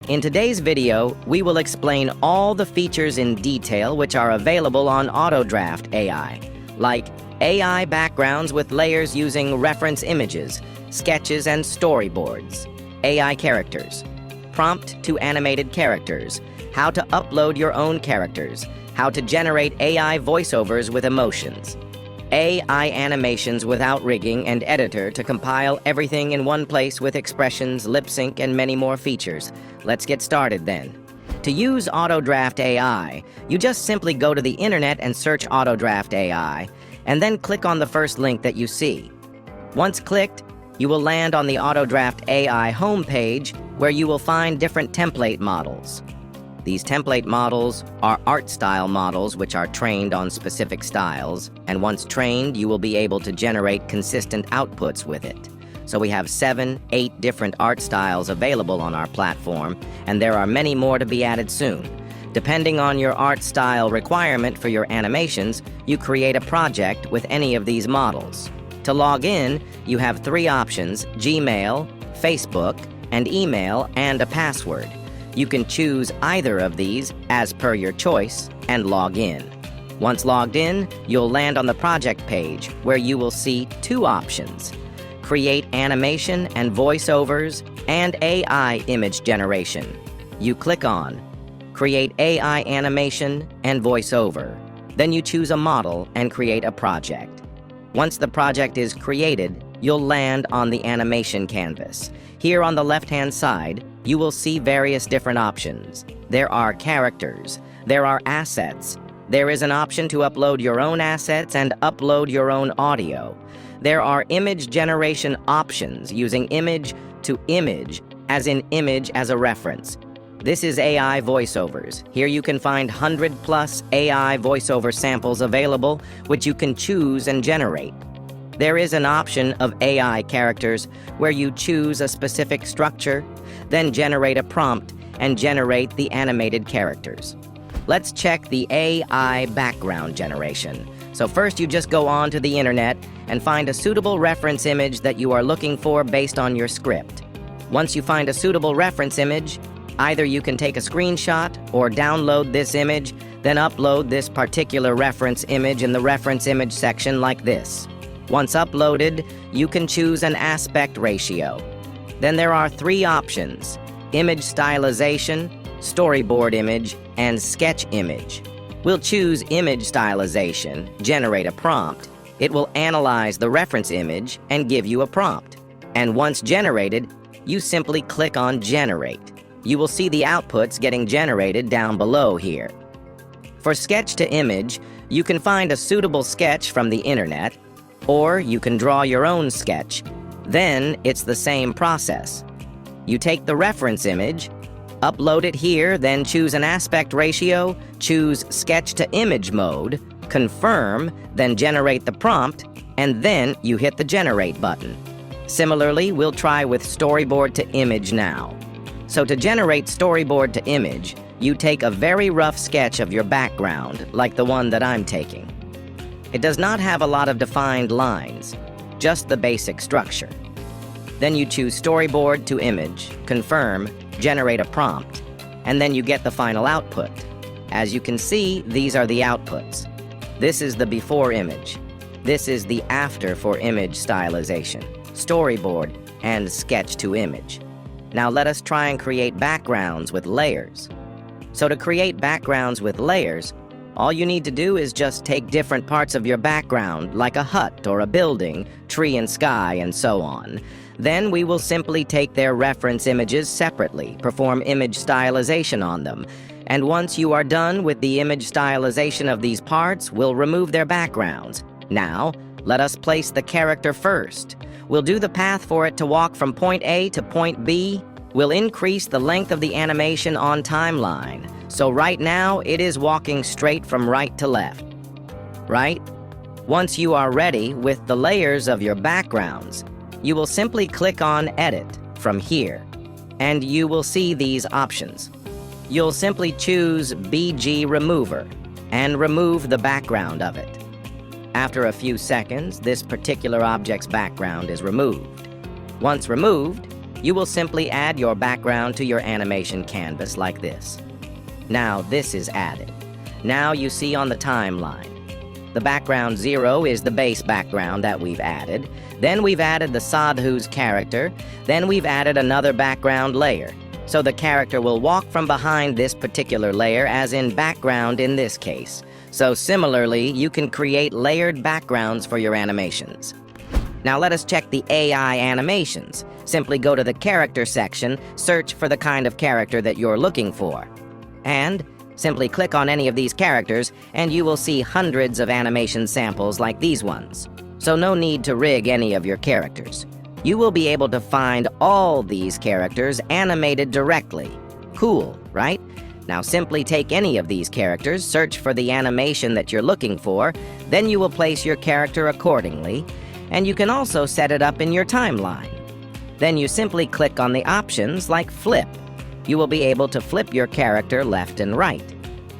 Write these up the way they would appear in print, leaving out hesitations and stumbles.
In today's video, we will explain all the features in detail which are available on Autodraft AI, like AI backgrounds with layers using reference images, sketches and storyboards, AI characters, prompt to animated characters, how to upload your own characters, how to generate AI voiceovers with emotions, AI animations without rigging and editor to compile everything in one place with expressions, lip sync, and many more features. Let's get started then. To use Autodraft AI, you just simply go to the internet and search Autodraft AI, and then click on the first link that you see. Once clicked, you will land on the Autodraft AI homepage where you will find different template models. These template models are art style models which are trained on specific styles, and once trained, you will be able to generate consistent outputs with it. So we have 7-8 different art styles available on our platform, and there are many more to be added soon. Depending on your art style requirement for your animations, you create a project with any of these models. To log in, you have 3 options: Gmail, Facebook, and email, and a password. You can choose either of these as per your choice and log in. Once logged in, you'll land on the project page where you will see 2 options: create animation and voiceovers and AI image generation. You click on create AI animation and voiceover. Then you choose a model and create a project. Once the project is created, you'll land on the animation canvas. Here on the left-hand side, you will see various different options. There are characters, there are assets, there is an option to upload your own assets and upload your own audio. There are image generation options using image to image, as in image as a reference. This is AI voiceovers. Here you can find 100+ AI voiceover samples available, which you can choose and generate. There is an option of AI characters where you choose a specific structure, then generate a prompt and generate the animated characters. Let's check the AI background generation. So first you just go on to the internet and find a suitable reference image that you are looking for based on your script. Once you find a suitable reference image, either you can take a screenshot or download this image, then upload this particular reference image in the reference image section like this. Once uploaded, you can choose an aspect ratio. Then there are 3 options: image stylization, storyboard image, and sketch image. We'll choose image stylization, generate a prompt. It will analyze the reference image and give you a prompt. And once generated, you simply click on generate. You will see the outputs getting generated down below here. For sketch to image, you can find a suitable sketch from the internet, or you can draw your own sketch. Then it's the same process. You take the reference image, upload it here, then choose an aspect ratio, choose sketch to image mode, confirm, then generate the prompt, and then you hit the generate button. Similarly, we'll try with storyboard to image now. So to generate storyboard to image, you take a very rough sketch of your background, like the one that I'm taking. It does not have a lot of defined lines, just the basic structure. Then you choose storyboard to image, confirm, generate a prompt, and then you get the final output. As you can see, these are the outputs. This is the before image. This is the after for image stylization, storyboard, and sketch to image. Now let us try and create backgrounds with layers. So to create backgrounds with layers, all you need to do is just take different parts of your background, like a hut or a building, tree and sky, and so on. Then we will simply take their reference images separately, perform image stylization on them, and once you are done with the image stylization of these parts, we'll remove their backgrounds. Now, let us place the character first. We'll do the path for it to walk from point A to point B. We'll increase the length of the animation on timeline. So right now, it is walking straight from right to left. Right? Once you are ready with the layers of your backgrounds, you will simply click on Edit from here, and you will see these options. You'll simply choose BG Remover and remove the background of it. After a few seconds, this particular object's background is removed. Once removed, You will simply add your background to your animation canvas like this. Now this is added. Now you see on the timeline. The background 0 is the base background that we've added. Then we've added the Sadhu's character. Then we've added another background layer. So the character will walk from behind this particular layer, as in background in this case. So similarly, you can create layered backgrounds for your animations. Now let us check the AI animations. Simply go to the character section, search for the kind of character that you're looking for. And simply click on any of these characters, and you will see hundreds of animation samples like these ones. So no need to rig any of your characters. You will be able to find all these characters animated directly. Cool, right? Now simply take any of these characters, search for the animation that you're looking for, then you will place your character accordingly, and you can also set it up in your timeline. Then you simply click on the options like Flip. You will be able to flip your character left and right.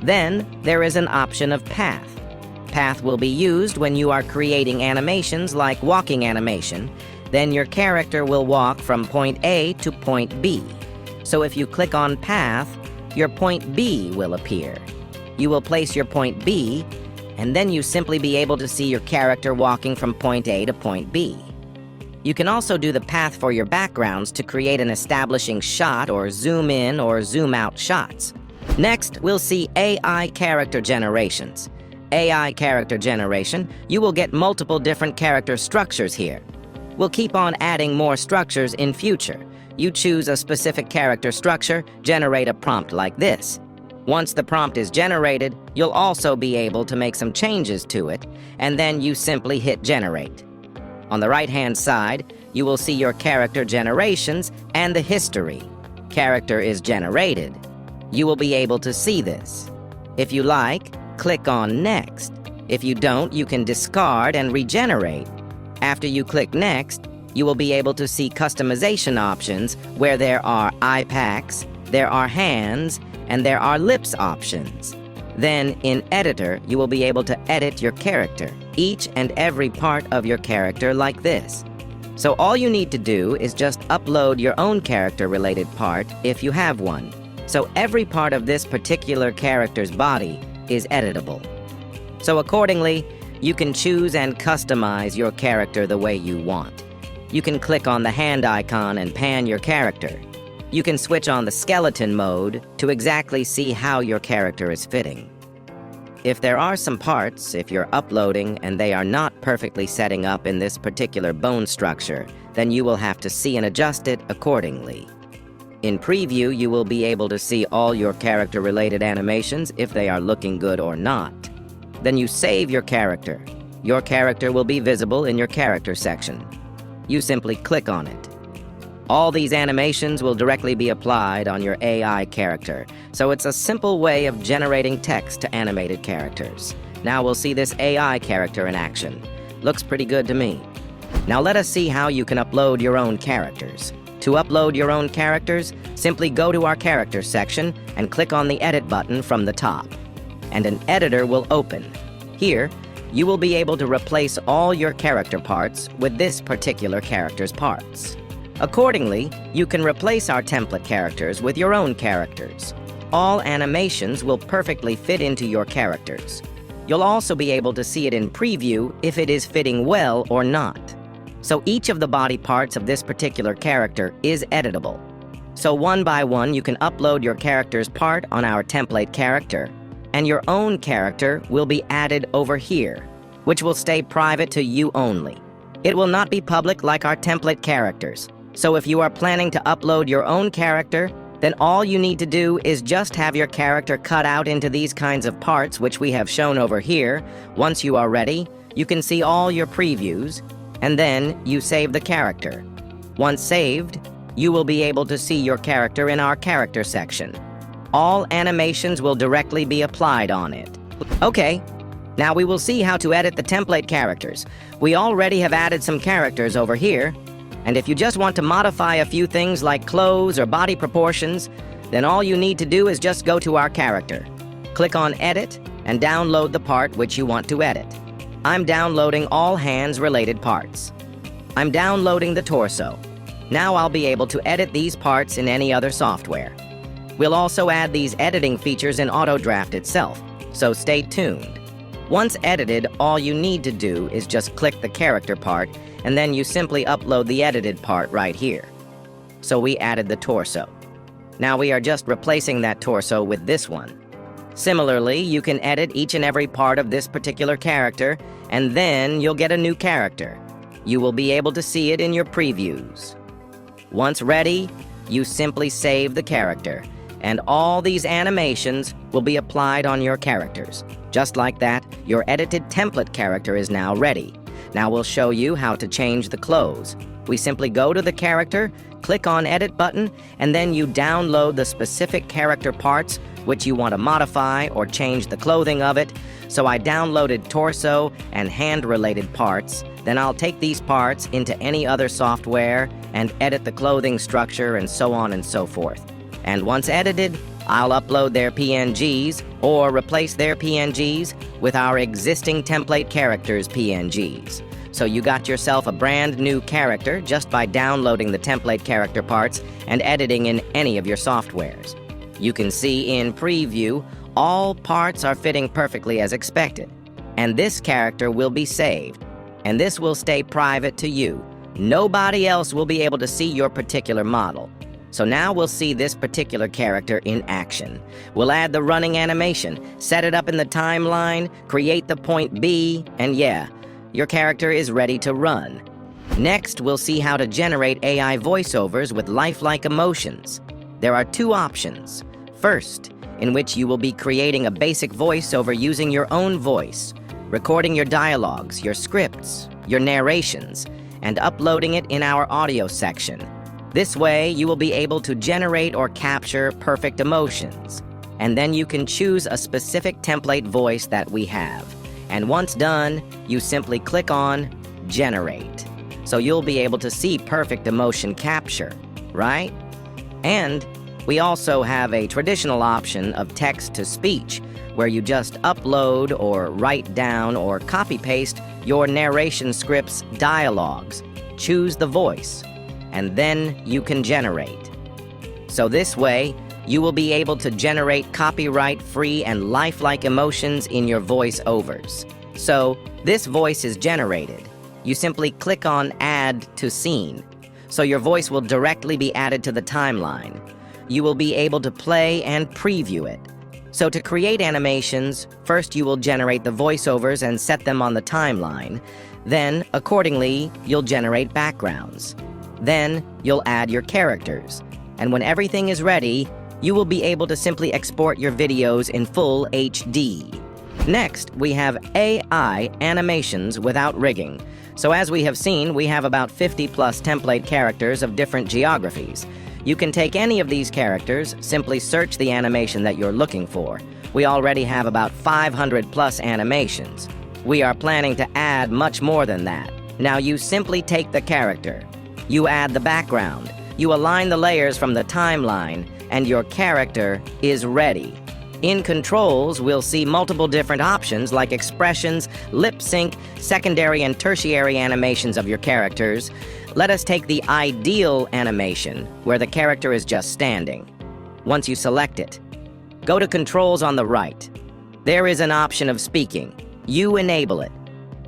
Then there is an option of Path. Path will be used when you are creating animations like walking animation. Then your character will walk from point A to point B. So if you click on Path, your point B will appear. You will place your point B, and then you simply be able to see your character walking from point A to point B. You can also do the path for your backgrounds to create an establishing shot or zoom in or zoom out shots. Next, we'll see AI character generations. AI character generation, you will get multiple different character structures here. We'll keep on adding more structures in future. You choose a specific character structure, generate a prompt like this. Once the prompt is generated, you'll also be able to make some changes to it, and then you simply hit generate. On the right-hand side, you will see your character generations and the history. Character is generated. You will be able to see this. If you like, click on Next. If you don't, you can discard and regenerate. After you click Next, you will be able to see customization options where there are eye packs, there are hands, and there are lips options. Then, in Editor, you will be able to edit your character, each and every part of your character like this. So all you need to do is just upload your own character-related part if you have one. So every part of this particular character's body is editable. So accordingly, you can choose and customize your character the way you want. You can click on the hand icon and pan your character. You can switch on the skeleton mode to exactly see how your character is fitting. If there are some parts, if you're uploading and they are not perfectly setting up in this particular bone structure, then you will have to see and adjust it accordingly. In Preview, you will be able to see all your character-related animations if they are looking good or not. Then you save your character. Your character will be visible in your character section. You simply click on it. All these animations will directly be applied on your AI character, so it's a simple way of generating text to animated characters. Now we'll see this AI character in action. Looks pretty good to me. Now let us see how you can upload your own characters. To upload your own characters, simply go to our character section and click on the Edit button from the top. And an editor will open. Here, you will be able to replace all your character parts with this particular character's parts. Accordingly, you can replace our template characters with your own characters. All animations will perfectly fit into your characters. You'll also be able to see it in Preview if it is fitting well or not. So each of the body parts of this particular character is editable. So one by one, you can upload your character's part on our template character, and your own character will be added over here, which will stay private to you only. It will not be public like our template characters. So if you are planning to upload your own character, then all you need to do is just have your character cut out into these kinds of parts which we have shown over here. Once you are ready, you can see all your previews, and then you save the character. Once saved, you will be able to see your character in our character section. All animations will directly be applied on it. Okay, now we will see how to edit the template characters. We already have added some characters over here, and if you just want to modify a few things like clothes or body proportions, then all you need to do is just go to our character. Click on Edit and download the part which you want to edit. I'm downloading all hands-related parts. I'm downloading the torso. Now I'll be able to edit these parts in any other software. We'll also add these editing features in Autodraft itself, so stay tuned. Once edited, all you need to do is just click the character part, and then you simply upload the edited part right here. So we added the torso. Now we are just replacing that torso with this one. Similarly, you can edit each and every part of this particular character, and then you'll get a new character. You will be able to see it in your previews. Once ready, you simply save the character, and all these animations will be applied on your characters. Just like that, your edited template character is now ready. Now we'll show you how to change the clothes. We simply go to the character, click on Edit button, and then you download the specific character parts which you want to modify or change the clothing of it. So I downloaded torso and hand-related parts. Then I'll take these parts into any other software and edit the clothing structure and so on and so forth. And once edited, I'll upload their PNGs or replace their PNGs with our existing template characters' PNGs. So you got yourself a brand new character just by downloading the template character parts and editing in any of your softwares. You can see in preview, all parts are fitting perfectly as expected. And this character will be saved. And this will stay private to you. Nobody else will be able to see your particular model. So now we'll see this particular character in action. We'll add the running animation, set it up in the timeline, create the point B, and yeah, your character is ready to run. Next, we'll see how to generate AI voiceovers with lifelike emotions. There are two options. First, in which you will be creating a basic voiceover using your own voice, recording your dialogues, your scripts, your narrations, and uploading it in our audio section. This way, you will be able to generate or capture perfect emotions. And then you can choose a specific template voice that we have. And once done, you simply click on Generate. So you'll be able to see perfect emotion capture, right? And we also have a traditional option of text-to-speech, where you just upload or write down or copy-paste your narration script's dialogues. Choose the voice, and then you can generate. So this way, you will be able to generate copyright-free and lifelike emotions in your voiceovers. So this voice is generated. You simply click on Add to Scene, so your voice will directly be added to the timeline. You will be able to play and preview it. So to create animations, first you will generate the voiceovers and set them on the timeline. Then, accordingly, you'll generate backgrounds. Then, you'll add your characters. And when everything is ready, you will be able to simply export your videos in full HD. Next, we have AI animations without rigging. So as we have seen, we have about 50-plus template characters of different geographies. You can take any of these characters, simply search the animation that you're looking for. We already have about 500-plus animations. We are planning to add much more than that. Now you simply take the character. You add the background. You align the layers from the timeline, and your character is ready. In controls, we'll see multiple different options like expressions, lip sync, secondary and tertiary animations of your characters. Let us take the ideal animation, where the character is just standing. Once you select it, go to controls on the right. There is an option of speaking. You enable it.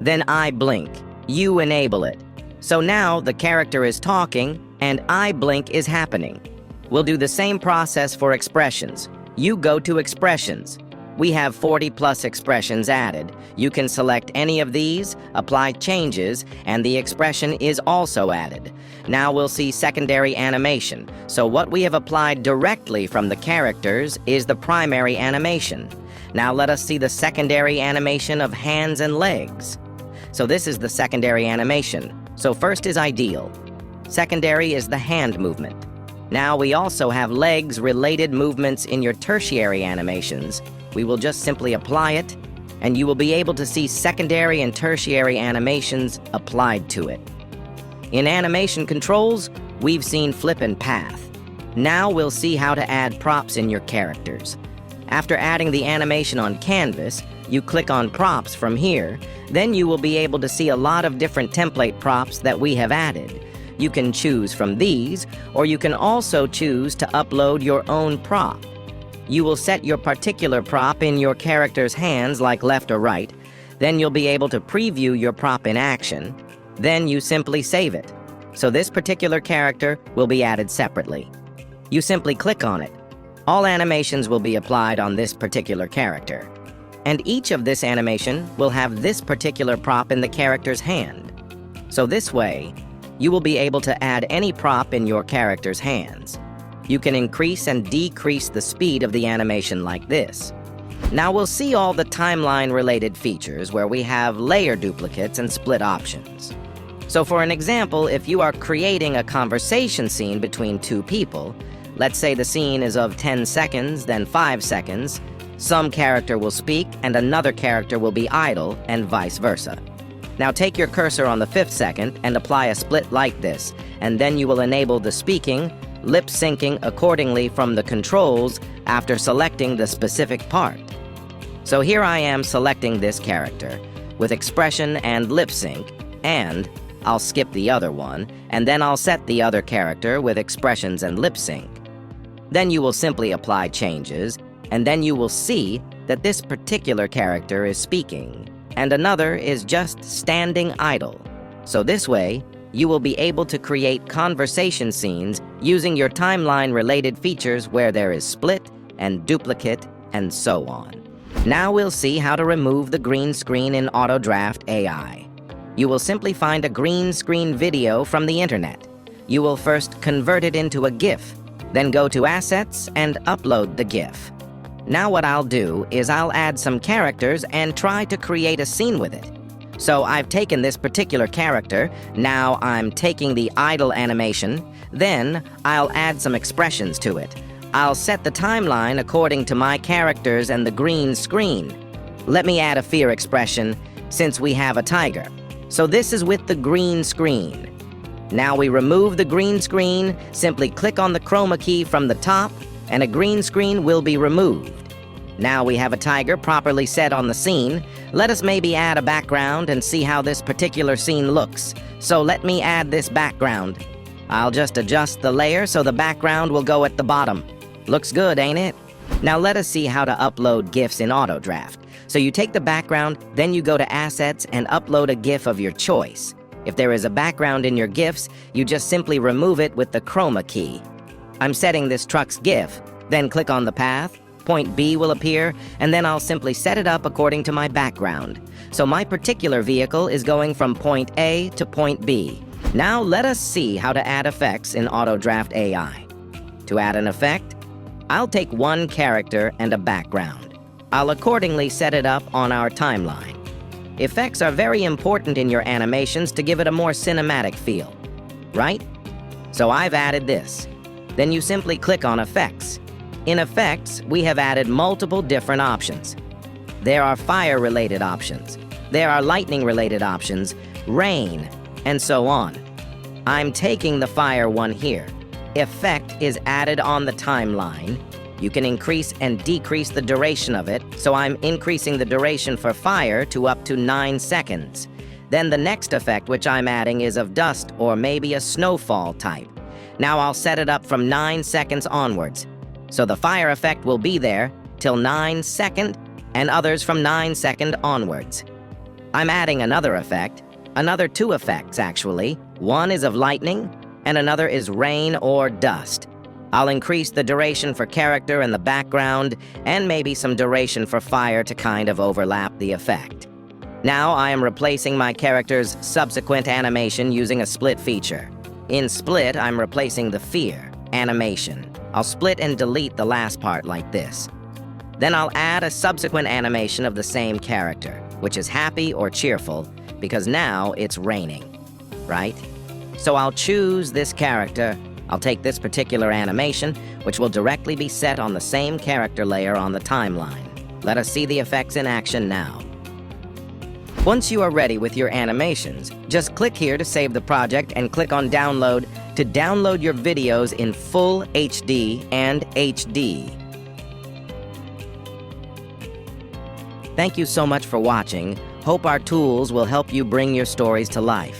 Then I blink. You enable it. So now the character is talking, and I blink is happening. We'll do the same process for expressions. You go to expressions. We have 40-plus expressions added. You can select any of these, apply changes, and the expression is also added. Now we'll see secondary animation. So what we have applied directly from the characters is the primary animation. Now let us see the secondary animation of hands and legs. So this is the secondary animation. So first is ideal. Secondary is the hand movement. Now we also have legs-related movements in your tertiary animations. We will just simply apply it, and you will be able to see secondary and tertiary animations applied to it. In animation controls, we've seen flip and path. Now we'll see how to add props in your characters. After adding the animation on canvas, you click on props from here, then you will be able to see a lot of different template props that we have added. You can choose from these, or you can also choose to upload your own prop. You will set your particular prop in your character's hands, like left or right. Then you'll be able to preview your prop in action. Then you simply save it. So this particular character will be added separately. You simply click on it. All animations will be applied on this particular character. And each of this animation will have this particular prop in the character's hand. So this way, you will be able to add any prop in your character's hands. You can increase and decrease the speed of the animation like this. Now we'll see all the timeline-related features where we have layer duplicates and split options. So for an example, if you are creating a conversation scene between two people, let's say the scene is of 10 seconds, then 5 seconds, some character will speak and another character will be idle, and vice versa. Now take your cursor on the 5th second and apply a split like this, and then you will enable the speaking, lip syncing accordingly from the controls after selecting the specific part. So here I am selecting this character with expression and lip sync, and I'll skip the other one, and then I'll set the other character with expressions and lip sync. Then you will simply apply changes, and then you will see that this particular character is speaking, and another is just standing idle. So this way, you will be able to create conversation scenes using your timeline-related features where there is split and duplicate and so on. Now we'll see how to remove the green screen in Autodraft AI. You will simply find a green screen video from the internet. You will first convert it into a GIF, then go to Assets and upload the GIF. Now what I'll do is I'll add some characters and try to create a scene with it. So I've taken this particular character, now I'm taking the idle animation, then I'll add some expressions to it. I'll set the timeline according to my characters and the green screen. Let me add a fear expression since we have a tiger. So this is with the green screen. Now we remove the green screen, simply click on the chroma key from the top, and a green screen will be removed. Now we have a tiger properly set on the scene. Let us maybe add a background and see how this particular scene looks. So let me add this background. I'll just adjust the layer so the background will go at the bottom. Looks good, ain't it? Now let us see how to upload GIFs in Autodraft. So you take the background, then you go to Assets and upload a GIF of your choice. If there is a background in your GIFs, you just simply remove it with the chroma key. I'm setting this truck's GIF, then click on the path, point B will appear, and then I'll simply set it up according to my background. So my particular vehicle is going from point A to point B. Now let us see how to add effects in Autodraft AI. To add an effect, I'll take one character and a background. I'll accordingly set it up on our timeline. Effects are very important in your animations to give it a more cinematic feel, right? So I've added this. Then you simply click on Effects. In Effects, we have added multiple different options. There are fire-related options, there are lightning-related options, rain, and so on. I'm taking the fire one here. Effect is added on the timeline. You can increase and decrease the duration of it, so I'm increasing the duration for fire to up to 9 seconds. Then the next effect which I'm adding is of dust or maybe a snowfall type. Now I'll set it up from 9 seconds onwards. So the fire effect will be there till 9 second and others from 9 second onwards. I'm adding another effect, another 2 effects actually. One is of lightning and another is rain or dust. I'll increase the duration for character and the background, and maybe some duration for fire to kind of overlap the effect. Now I am replacing my character's subsequent animation using a split feature. In split, I'm replacing the fear animation. I'll split and delete the last part like this. Then I'll add a subsequent animation of the same character, which is happy or cheerful, because now it's raining, right? So I'll choose this character. I'll take this particular animation, which will directly be set on the same character layer on the timeline. Let us see the effects in action now. Once you are ready with your animations, just click here to save the project and click on Download to download your videos in full HD and HD. Thank you so much for watching. Hope our tools will help you bring your stories to life.